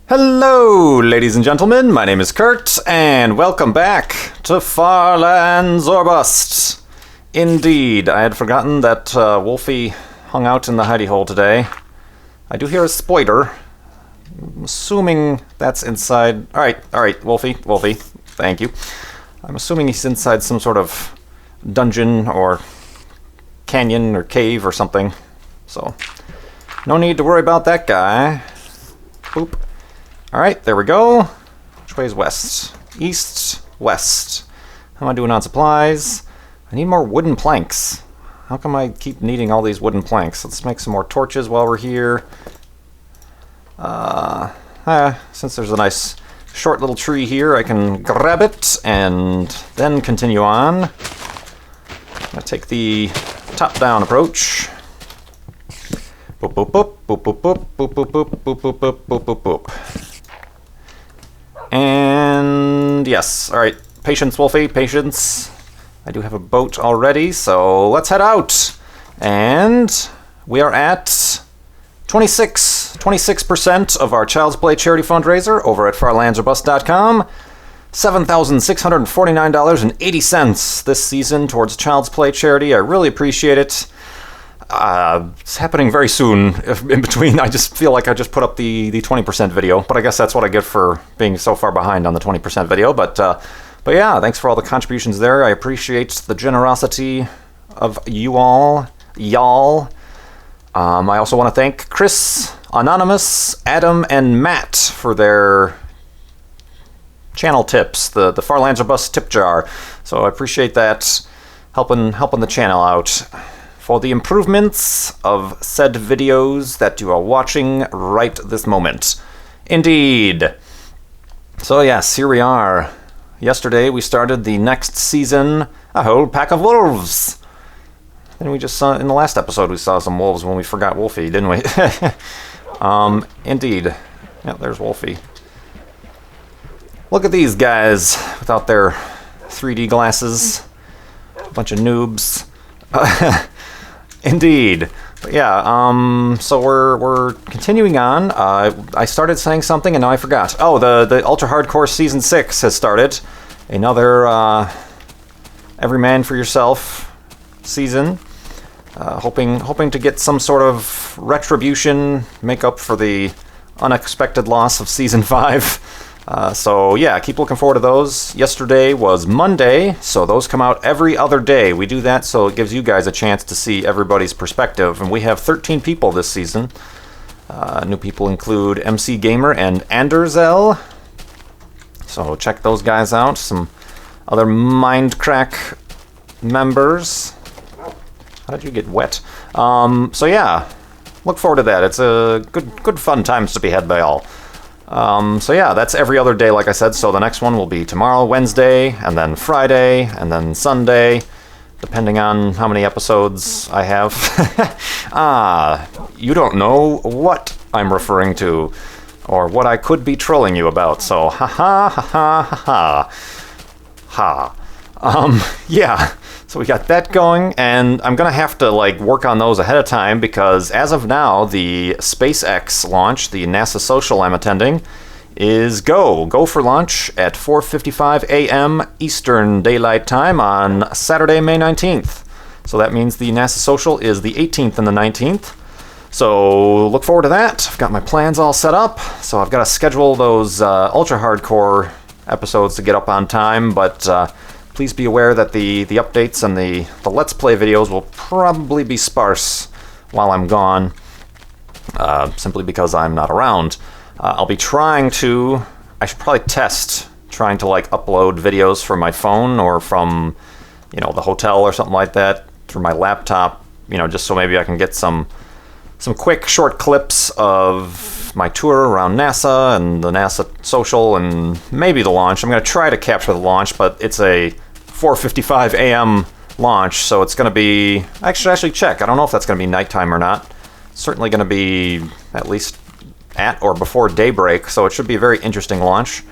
Hello, ladies and gentlemen, my name is Kurt, and welcome back to Far Lands or Bust. Indeed, I had forgotten that Wolfie hung out in the hidey hole today. I do hear a spoiler. I'm assuming that's inside... Alright, Wolfie, thank you. I'm assuming he's inside some sort of dungeon or canyon or cave or something. So, no need to worry about that guy. Boop. Alright, there we go. Which way is west? East, west. How am I doing on supplies? I need more wooden planks. How come I keep needing all these wooden planks? Let's make some more torches while we're here. Since there's a nice short little tree here, I can grab it and then continue on. I'm gonna take the top-down approach. Boop, boop, boop, boop, boop, boop, boop, boop, boop, boop, boop, boop, boop, boop, boop. And yes, alright, patience, Wolfie, patience. I do have a boat already, so let's head out. And we are at 26% of our Child's Play charity fundraiser over at farlandsorbust.com. $7,649.80 this season towards Child's Play charity. I really appreciate it. It's happening very soon. In between, I just feel like I just put up the 20% video, but I guess that's what I get for being so far behind on the 20% video. But yeah, thanks for all the contributions there. I appreciate the generosity of you all, y'all. I also want to thank Chris, Anonymous, Adam, and Matt for their channel tips, the Far Lands or Bust tip jar. So I appreciate that, helping the channel out for the improvements of said videos that you are watching right this moment. Indeed. So yes, here we are. Yesterday we started the next season, A Whole Pack of Wolves. And we just saw, in the last episode we saw some wolves when we forgot Wolfie, didn't we? Indeed. Yeah, there's Wolfie. Look at these guys without their 3D glasses. A bunch of noobs. Indeed. But yeah, so we're continuing on. I started saying something and now I forgot. Oh, the Ultra Hardcore Season 6 has started. Another Every Man for Yourself season. Hoping to get some sort of retribution, make up for the unexpected loss of Season 5. So yeah, keep looking forward to those. Yesterday was Monday, so those come out every other day. We do that so it gives you guys a chance to see everybody's perspective. And we have 13 people this season. New people include MC Gamer and Anderzel. So check those guys out. Some other Mindcrack members. How did you get wet? So yeah, look forward to that. It's a good fun times to be had by all. So yeah, that's every other day, like I said. So the next one will be tomorrow, Wednesday, and then Friday, and then Sunday, depending on how many episodes I have. You don't know what I'm referring to, or what I could be trolling you about. So ha ha ha ha ha ha. Yeah. So we got that going, and I'm gonna have to work on those ahead of time because as of now, the SpaceX launch, the NASA social I'm attending, is go for launch at 4:55 a.m. Eastern Daylight Time on Saturday, May 19th. So that means the NASA social is the 18th and the 19th. So look forward to that. I've got my plans all set up, so I've got to schedule those ultra hardcore episodes to get up on time, but please be aware that the updates and the Let's Play videos will probably be sparse while I'm gone, simply because I'm not around. I'll be trying to... I should probably test trying to upload videos from my phone or from, the hotel or something like that through my laptop, just so maybe I can get some quick short clips of my tour around NASA and the NASA social and maybe the launch. I'm going to try to capture the launch, but it's a 4:55 a.m. launch, so it's going to be... I should actually check. I don't know if that's going to be nighttime or not. It's certainly going to be at least at or before daybreak, so it should be a very interesting launch.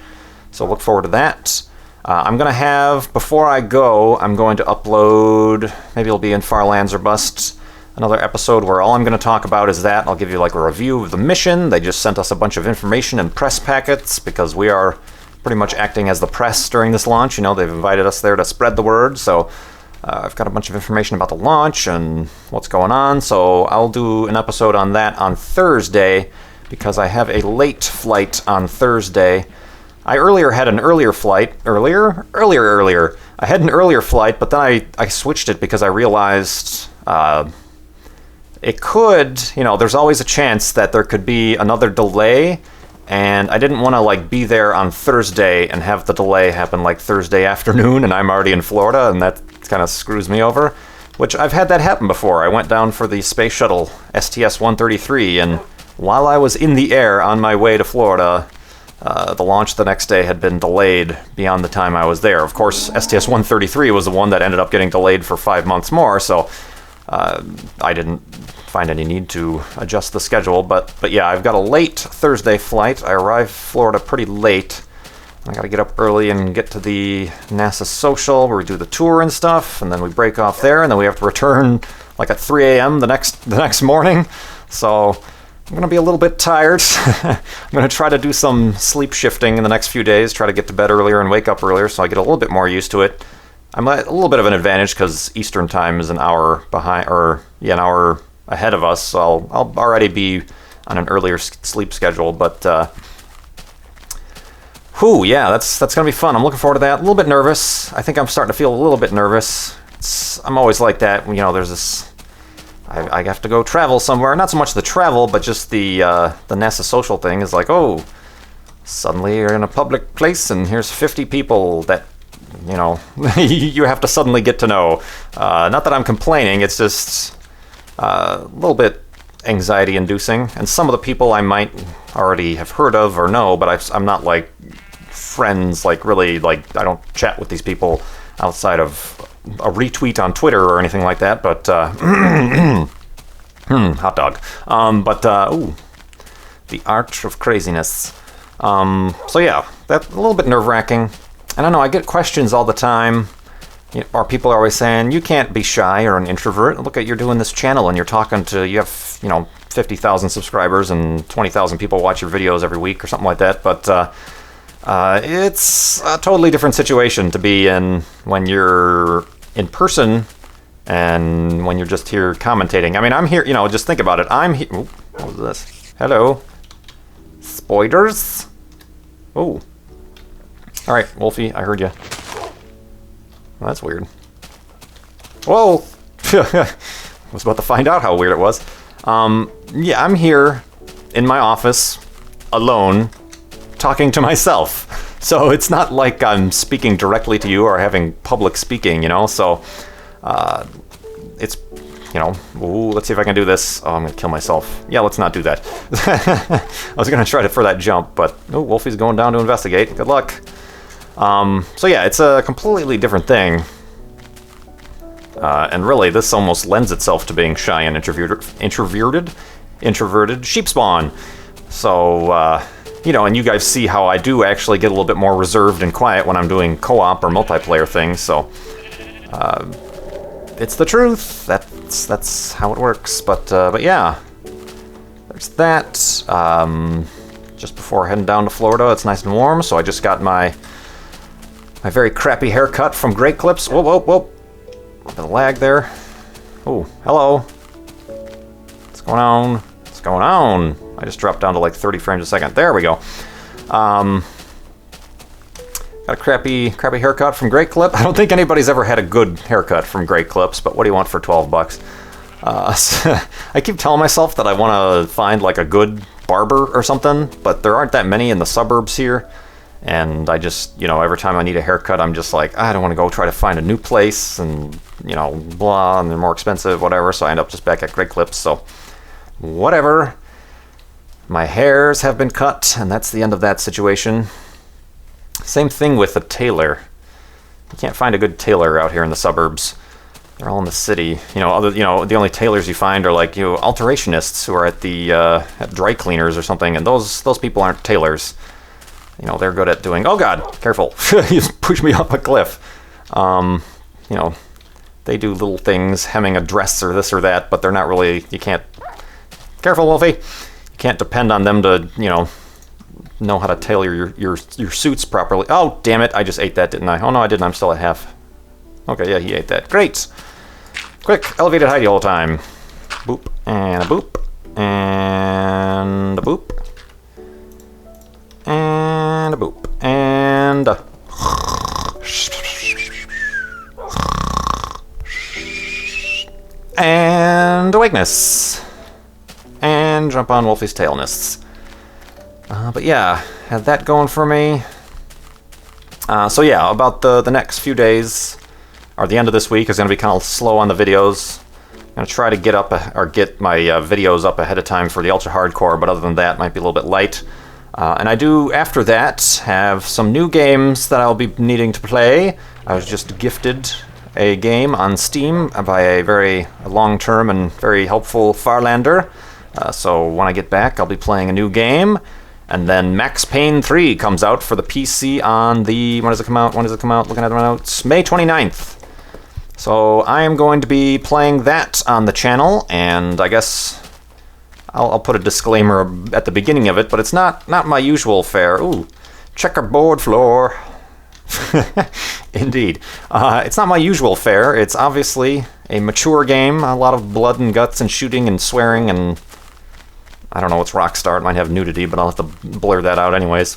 So look forward to that. I'm going to have, before I go, I'm going to upload, maybe it'll be in Far Lands or Bust, another episode where all I'm going to talk about is that. I'll give you like a review of the mission. They just sent us a bunch of information and press packets because we are pretty much acting as the press during this launch. You know, they've invited us there to spread the word, so I've got a bunch of information about the launch and what's going on, so I'll do an episode on that on Thursday because I have a late flight on Thursday. I earlier had an earlier flight. Earlier? I had an earlier flight, but then I switched it because I realized it could, you know, there's always a chance that there could be another delay, and I didn't want to like be there on Thursday and have the delay happen like Thursday afternoon and I'm already in Florida, and that kind of screws me over, which I've had that happen before. I went down for the space shuttle STS-133, and while I was in the air on my way to Florida, the launch the next day had been delayed beyond the time I was there. Of course, STS-133 was the one that ended up getting delayed for 5 months more, so I didn't find any need to adjust the schedule. But yeah, I've got a late Thursday flight. I arrived Florida pretty late. I gotta get up early and get to the NASA social where we do the tour and stuff, and then we break off there, and then we have to return like at 3 a.m. the next morning. So I'm going to be a little bit tired. I'm going to try to do some sleep shifting in the next few days, try to get to bed earlier and wake up earlier so I get a little bit more used to it. I'm at a little bit of an advantage because Eastern time is an hour behind, or yeah, an hour ahead of us, so I'll already be on an earlier sleep schedule, but yeah, that's going to be fun. I'm looking forward to that. A little bit nervous. I think I'm starting to feel a little bit nervous. I'm always like that, you know, there's this, I have to go travel somewhere. Not so much the travel, but just the NASA social thing is like, oh, suddenly you're in a public place and here's 50 people that, you know, you have to suddenly get to know. Not that I'm complaining, it's just a little bit anxiety-inducing. And some of the people I might already have heard of or know, but I'm not like friends, like really, like I don't chat with these people outside of a retweet on Twitter or anything like that, but hot dog. Ooh, the arch of craziness. So yeah, that's a little bit nerve-wracking. And I know I get questions all the time, or people are always saying, you can't be shy or an introvert. Look at, you're doing this channel and you're talking to, you have, you know, 50,000 subscribers and 20,000 people watch your videos every week or something like that, but it's a totally different situation to be in when you're in person and when you're just here commentating. I mean, I'm here, you know, just think about it. I'm here. What was this? Hello. Spoilers? Oh. All right, Wolfie, I heard you. Well, that's weird. Whoa. I was about to find out how weird it was. Yeah, I'm here in my office alone talking to myself. So it's not like I'm speaking directly to you or having public speaking, you know? So it's, you know, ooh, let's see if I can do this. Oh, I'm going to kill myself. Yeah, let's not do that. I was going to try for that jump, but oh, Wolfie's going down to investigate. Good luck. So yeah, it's a completely different thing. And really, this almost lends itself to being shy and introverted sheep spawn. So, you know, and you guys see how I do actually get a little bit more reserved and quiet when I'm doing co-op or multiplayer things, so it's the truth. That's how it works. But yeah, there's that. Just before heading down to Florida, it's nice and warm, so I just got my very crappy haircut from Great Clips. Whoa, whoa, whoa! A bit of lag there. Oh, hello. What's going on? What's going on? I just dropped down to like 30 frames a second. There we go. Got a crappy haircut from Great Clip. I don't think anybody's ever had a good haircut from Great Clips, but what do you want for 12 bucks? I keep telling myself that I want to find like a good barber or something, but there aren't that many in the suburbs here. And I just, you know, every time I need a haircut, I'm just like, I don't want to go try to find a new place and, you know, blah, and they're more expensive, whatever. So I end up just back at Great Clips. So whatever. My hairs have been cut, and that's the end of that situation. Same thing with a tailor. You can't find a good tailor out here in the suburbs. They're all in the city. You know, the only tailors you find are like, you know, alterationists who are at the at dry cleaners or something, and those people aren't tailors. You know, they're good at doing. Oh God, careful! You just pushed me off a cliff. You know, They do little things, hemming a dress or this or that, but they're not really, you can't, careful, Wolfie, you can't depend on them to, you know how to tailor your suits properly. Oh, damn it, I just ate that, didn't I? Oh, no, I didn't, I'm still at half. Okay, yeah, he ate that. Great! Quick, elevated height the whole time. Boop, and a boop, and a boop, and a boop, and a... And awakeness. And jump on Wolfie's tailness. But yeah, had that going for me. So yeah, about the next few days, or the end of this week, is going to be kind of slow on the videos. I'm going to try to get my videos up ahead of time for the ultra hardcore, but other than that, might be a little bit light. And I do, after that, have some new games that I'll be needing to play. I was just gifted a game on Steam by a very long-term and very helpful Farlander. So when I get back, I'll be playing a new game. And then Max Payne 3 comes out for the PC on the... When does it come out? Looking at my notes. May 29th. So I am going to be playing that on the channel, and I guess I'll put a disclaimer at the beginning of it, but it's not my usual fare. Ooh, checkerboard floor. Indeed. It's not my usual fare. It's obviously a mature game, a lot of blood and guts and shooting and swearing, and I don't know, it's Rockstar. It might have nudity, but I'll have to blur that out anyways.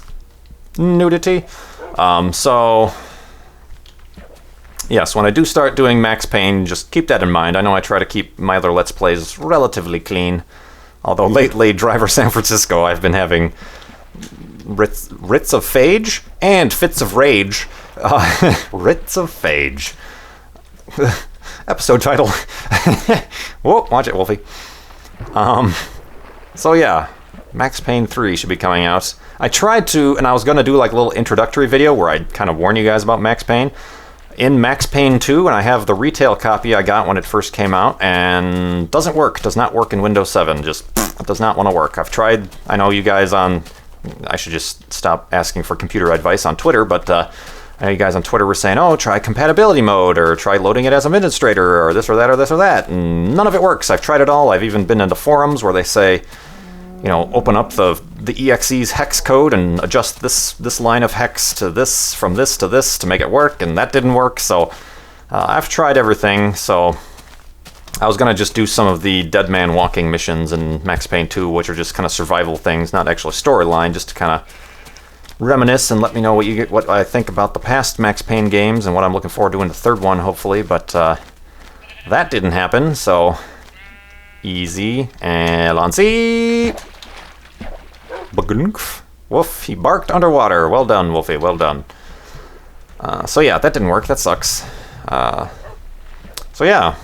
Nudity. So yes, when I do start doing Max Payne, just keep that in mind. I know I try to keep my other Let's Plays relatively clean, although lately, Driver San Francisco, I've been having Ritz of Fage and Fits of Rage. Ritz of Fage. Episode title. Whoa, watch it, Wolfie. So yeah, Max Payne 3 should be coming out. I tried to, and I was going to do like a little introductory video where I'd kind of warn you guys about Max Payne. In Max Payne 2, and I have the retail copy I got when it first came out, and does not work in Windows 7, just does not want to work. I've tried, I know you guys on, I should just stop asking for computer advice on Twitter, but I know you guys on Twitter were saying, oh, try compatibility mode, or try loading it as an administrator, or this or that or this or that, and none of it works. I've tried it all. I've even been into forums where they say, you know, open up the EXE's hex code and adjust this line of hex to this, from this to this to make it work, and that didn't work. So I've tried everything. So I was gonna just do some of the Dead Man Walking missions in Max Payne 2, which are just kind of survival things, not actually storyline, just to kind of reminisce and let me know what I think about the past Max Payne games and what I'm looking forward to in the third one, hopefully. But that didn't happen. So easy and Lancy. Woof, he barked underwater. Well done, Wolfie, well done. So yeah, that didn't work. That sucks. So yeah,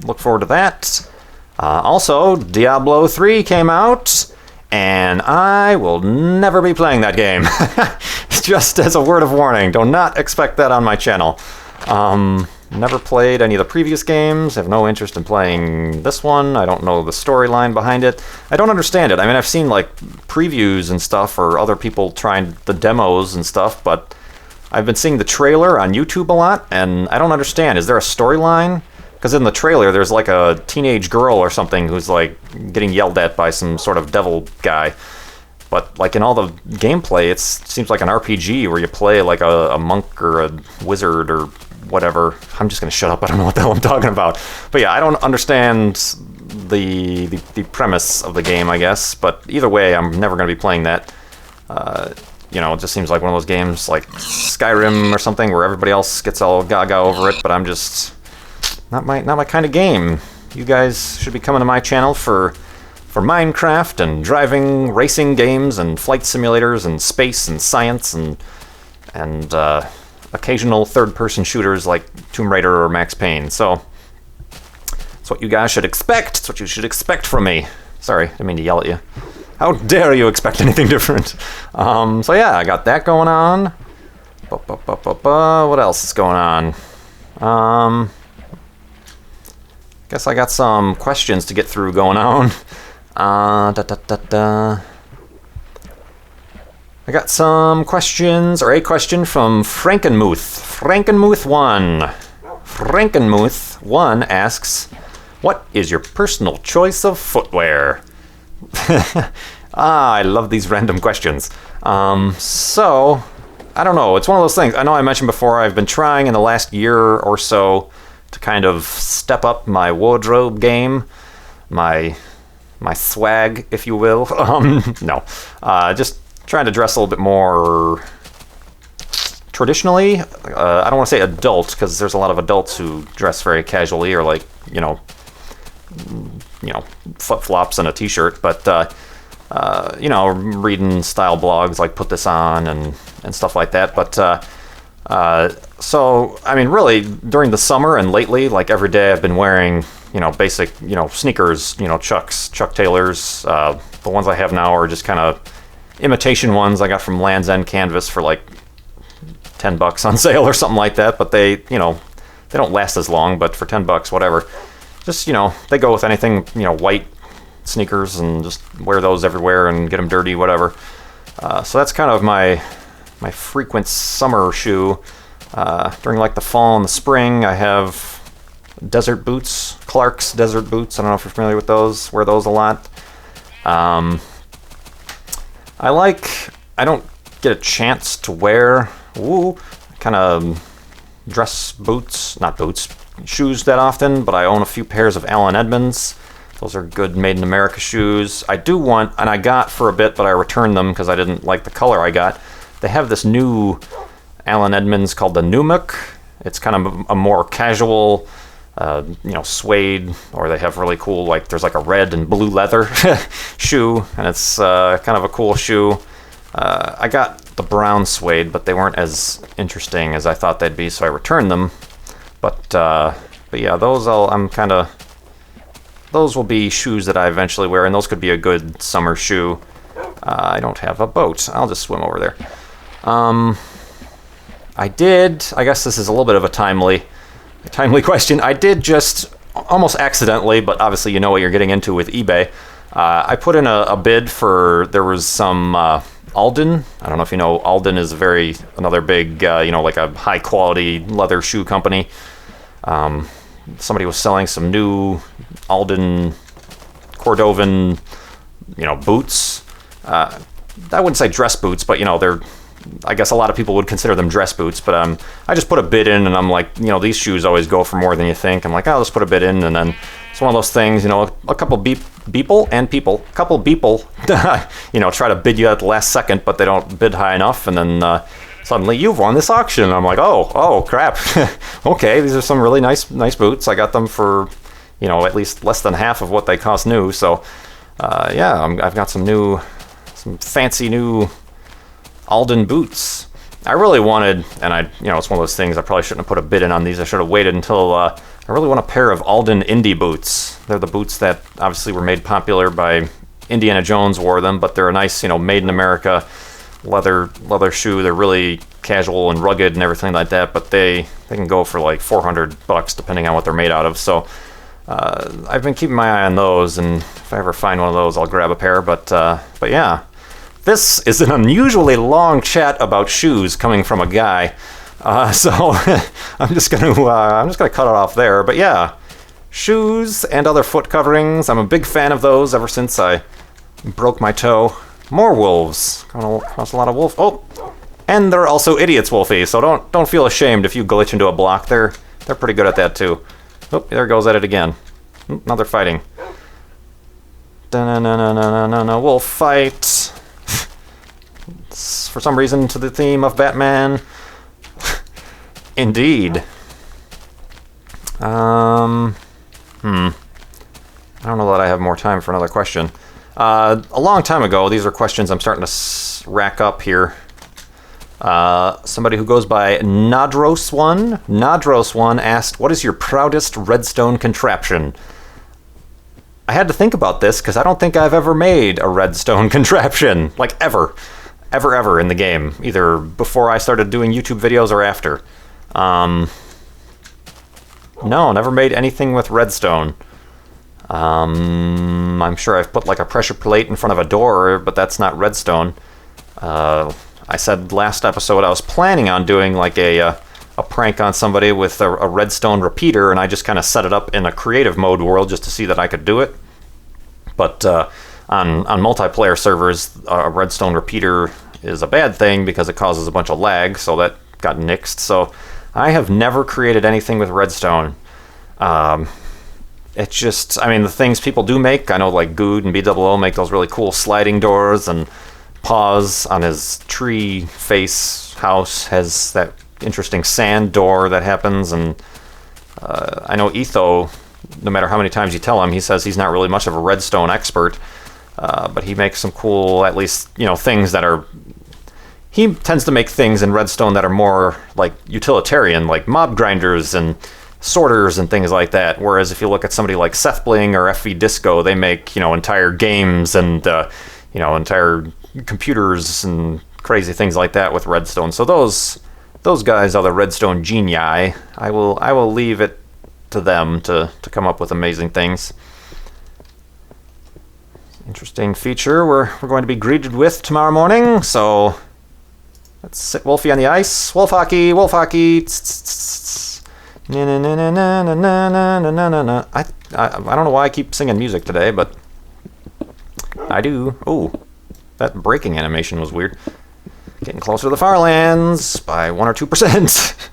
look forward to that. Also, Diablo 3 came out, and I will never be playing that game. Just as a word of warning, do not expect that on my channel. Never played any of the previous games, have no interest in playing this one. I don't know the storyline behind it. I don't understand it. I mean, I've seen like previews and stuff, or other people trying the demos and stuff, but I've been seeing the trailer on YouTube a lot, and I don't understand. Is there a storyline? Because in the trailer, there's like a teenage girl or something who's like getting yelled at by some sort of devil guy. But like in all the gameplay, it seems like an RPG where you play like a monk or a wizard or whatever. I'm just gonna shut up. I don't know what the hell I'm talking about. But yeah, I don't understand the premise of the game, I guess. But either way, I'm never gonna be playing that. You know, it just seems like one of those games like Skyrim or something where everybody else gets all gaga over it, but I'm just not my kind of game. You guys should be coming to my channel for Minecraft and driving, racing games and flight simulators and space and science and occasional third-person shooters like Tomb Raider or Max Payne. So that's what you guys should expect. It's what you should expect from me. Sorry, I didn't mean to yell at you. How dare you expect anything different? So yeah, I got that going on. What else is going on? Guess I got some questions to get through going on. I got some questions, or a question from Frankenmuth. Frankenmuth1. Frankenmuth 1 asks, what is your personal choice of footwear? I love these random questions. So, I don't know. It's one of those things. I know I mentioned before I've been trying in the last year or so to kind of step up my wardrobe game, my swag, if you will. No. Just trying to dress a little bit more traditionally. I don't want to say adult, because there's a lot of adults who dress very casually, or like, flip-flops and a t-shirt, but reading style blogs like Put This On and stuff like that. But so I mean, really during the summer and lately, like every day I've been wearing basic sneakers, Chuck Taylors. The ones I have now are just kind of imitation ones I got from Land's End Canvas for like $10 on sale or something like that, but they don't last as long, but for $10, whatever. Just, they go with anything, white sneakers, and just wear those everywhere and get them dirty, whatever. So that's kind of my frequent summer shoe. During like the fall and the spring, I have desert boots, Clark's desert boots. I don't know if you're familiar with those. Wear those a lot. I don't get a chance to wear kind of dress boots, not boots, shoes that often, but I own a few pairs of Allen Edmonds. Those are good Made in America shoes. I do want, and I got for a bit, but I returned them because I didn't like the color I got. They have this new Allen Edmonds called the KurtJMac. It's kind of a more casual, suede, or they have really cool, like there's like a red and blue leather shoe, and it's kind of a cool shoe. I got the brown suede, but they weren't as interesting as I thought they'd be, so I returned them. But yeah, those will be shoes that I eventually wear, and those could be a good summer shoe. I don't have a boat. I'll just swim over there. I guess this is a little bit of a timely question. I did just almost accidentally, but obviously you know what you're getting into with eBay. I put in a bid for, there was some Alden. I don't know if you know, Alden is another big, like a high quality leather shoe company. Somebody was selling some new Alden Cordovan, boots. I wouldn't say dress boots, but they're, I guess a lot of people would consider them dress boots, but I just put a bid in, and I'm like, these shoes always go for more than you think. I'm like, oh, let's put a bid in, and then it's one of those things, a couple people try to bid you at the last second, but they don't bid high enough, and then suddenly you've won this auction. And I'm like, oh crap. Okay, these are some really nice boots. I got them for at least less than half of what they cost new. So yeah, I've got some fancy new Alden boots. I really wanted, and it's one of those things, I probably shouldn't have put a bid in on these. I should have waited until I really want a pair of Alden Indy boots. They're the boots that obviously were made popular by Indiana Jones wore them, but they're a nice, Made in America leather shoe. They're really casual and rugged and everything like that, but they can go for like $400 depending on what they're made out of. So I've been keeping my eye on those, and if I ever find one of those, I'll grab a pair. But yeah, this is an unusually long chat about shoes coming from a guy. So I'm just gonna cut it off there. But yeah, shoes and other foot coverings. I'm a big fan of those ever since I broke my toe. More wolves. Coming across a lot of wolves. Oh, and they're also idiots, Wolfie. So don't feel ashamed if you glitch into a block. They're pretty good at that too. Oh, there goes at it again. Now they're fighting. No, wolf fight. For some reason, to the theme of Batman. Indeed. I don't know that I have more time for another question. A long time ago, these are questions I'm starting to rack up here. Somebody who goes by Nadros1 asked, what is your proudest redstone contraption? I had to think about this because I don't think I've ever made a redstone contraption, like ever in the game, either before I started doing YouTube videos or after. No, never made anything with redstone. I'm sure I've put like a pressure plate in front of a door, but that's not redstone. I said last episode I was planning on doing like a a prank on somebody with a redstone repeater, and I just kind of set it up in a creative mode world just to see that I could do it. But on multiplayer servers, a redstone repeater is a bad thing because it causes a bunch of lag, so that got nixed. So I have never created anything with redstone. It's just, I mean, the things people do make, I know like Good and BOO make those really cool sliding doors, and Paws on his tree face house has that interesting sand door that happens, and I know Etho, no matter how many times you tell him, he says he's not really much of a redstone expert, but he makes some cool, at least, things that are... He tends to make things in redstone that are more like utilitarian, like mob grinders and sorters and things like that, whereas if you look at somebody like Seth Bling or FV Disco, they make, entire games and, entire computers and crazy things like that with redstone. So those guys are the redstone genii. I will leave it to them to come up with amazing things. Interesting feature we're going to be greeted with tomorrow morning. So let's sit Wolfie on the ice. Wolf hockey, wolf hockey. Na na na na na na na na na na. I don't know why I keep singing music today, but I do. Oh, that breaking animation was weird. Getting closer to the Farlands by 1 or 2%.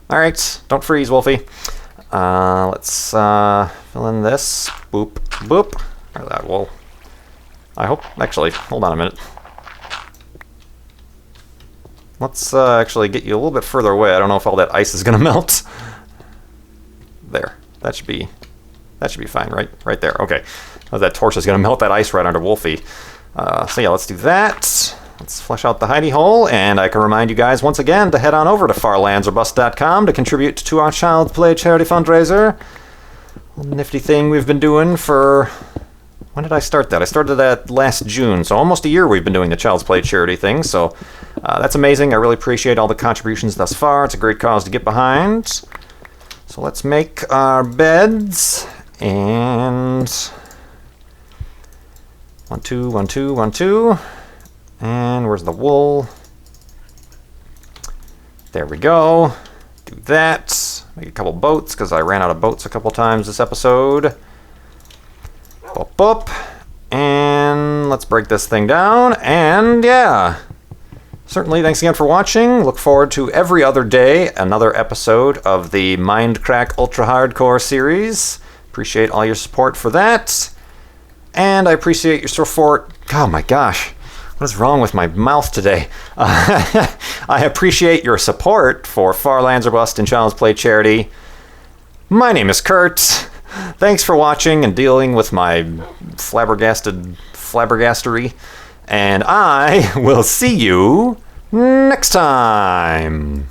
Alright, don't freeze, Wolfie. Let's fill in this. Boop, boop. Or that will... I hope... Actually, hold on a minute. Let's actually get you a little bit further away. I don't know if all that ice is going to melt. There. That should be fine, right? Right there. Okay. That torch is going to melt that ice right under Wolfie. So yeah, let's do that. Let's flesh out the hidey hole, and I can remind you guys once again to head on over to farlandsorbust.com to contribute to our Child's Play charity fundraiser. A nifty thing we've been doing for... When did I start that? I started that last June, so almost a year we've been doing the Child's Play charity thing, so that's amazing. I really appreciate all the contributions thus far. It's a great cause to get behind. So let's make our beds, and... 1, 2, 1, 2, 1, 2. And where's the wool? There we go. Do that. Make a couple boats, because I ran out of boats a couple times this episode. Boop, boop. And let's break this thing down. And yeah. Certainly, thanks again for watching. Look forward to every other day another episode of the Mindcrack Ultra Hardcore series. Appreciate all your support for that. And I appreciate your support. Oh my gosh, what is wrong with my mouth today? I appreciate your support for Farlands or Bust and Child's Play charity. My name is Kurt. Thanks for watching and dealing with my flabbergastery. And I will see you next time.